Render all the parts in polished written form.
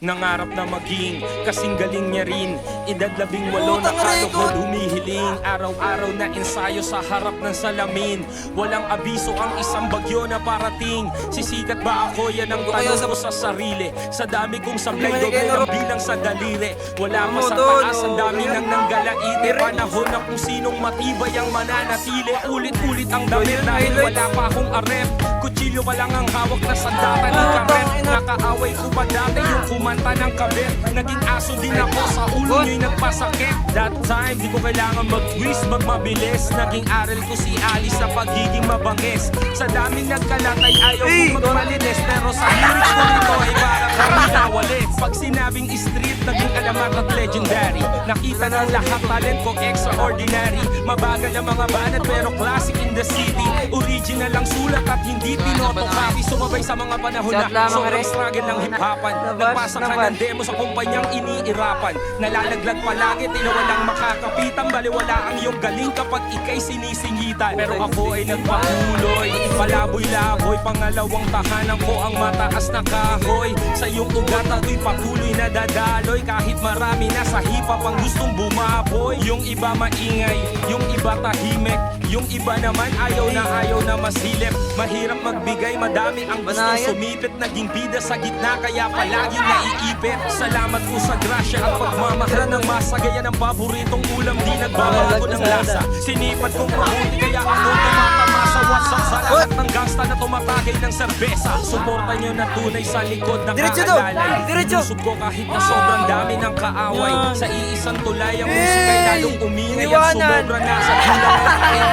Nangarap na maging kasing galing niya rin. Edad 18 nakaluhod humihiling. Araw-araw na ensayo sa harap ng salamin. Walang abiso ang isang bagyo na parating. Sisikat ba ako? Yan ang tanong ko sa sarili. Sa dami kong sablay, doble ang bilang sa daliri. Wala pa sa taas, ang dami nang nanggalaite. Panahon na kung sinong matibay ang mananatili. Ulit-ulit ang damit dahil wala pa akong arep. Kutsilyo pa lang ang hawak na sandata ng karet. Nakaaway ko pa dati yung kumanta ng kabit. Naging aso din ako sa ulo nyo'y nagpasakit. That time, di ko kailangan mag-twist, magmabilis. Naging aral ko si Alice sa pagiging mabangis. Sa daming nagkalat ay ayaw kong magmalinis. Pero sa lyrics ko nito ay para kami nawalit. Pag sinabing street, naging alamat at legendary. Nakita ng lahat talent ko extraordinary. Mabagal ang mga banat pero classic in the city. Original ang sulat at hindi pinotocopy. Sumabay sa mga panahon na sobrang struggle ng hip-hopan. Nagpasa ka ng demo sa kumpanyang iniirapan. Nalalaglag palagi, tinawalang makakapitan. Baliwala ang iyong galing kapag ikay sinisingitan. Pero ako ay nagpahuloy, palaboy-laboy. Pangalawang tahanan ko ang mataas na kahoy. Sa iyong ugat ako'y patuloy na dadaloy. Kahit marami na sa hip-hop ang gustong bumaboy. Yung iba maingay, yung iba tahimik. Yung iba naman ayaw na masilip. Mahirap magbigay, madami ang gustong sumipit. Naging bida sa gitna kaya palaging naiipit. Salamat po sa grasya at pagmamahal ng masa. Gaya ng paboritong ulam, di nagbabago ng lasa. Sinipat kong mabuti kaya ako tumatama sa WhatsApp. Sa lahat ng gangsta na tumatagay ng serbesa. Suporta nyo na tunay sa likod ng kaalalay. Ilusog ko kahit na sobrang dami ng kaaway. Sa iisang tulay ang musik ay lalong umingay. At sumobra na sa bilang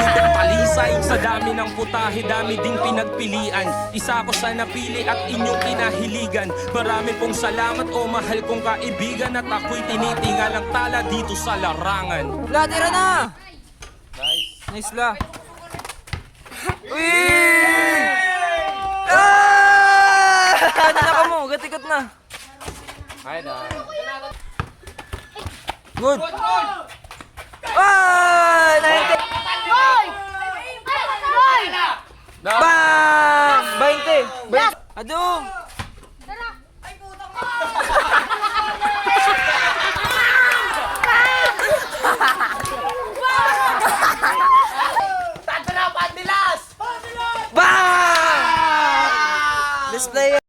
ng palisay. Sa dami ng putahe, dami ding pinagpilian. Isa ko sa napili at inyong kinahiligan. Marami pong salamat o mahal kong kaibigan. At ako'y tinitingal ang tala dito sa larangan. La, tira na! Nice la. Uy! Ah! Ano na ka mo? Gatikot na. Good. Ah! Nahintay. Bang! 20. Ado!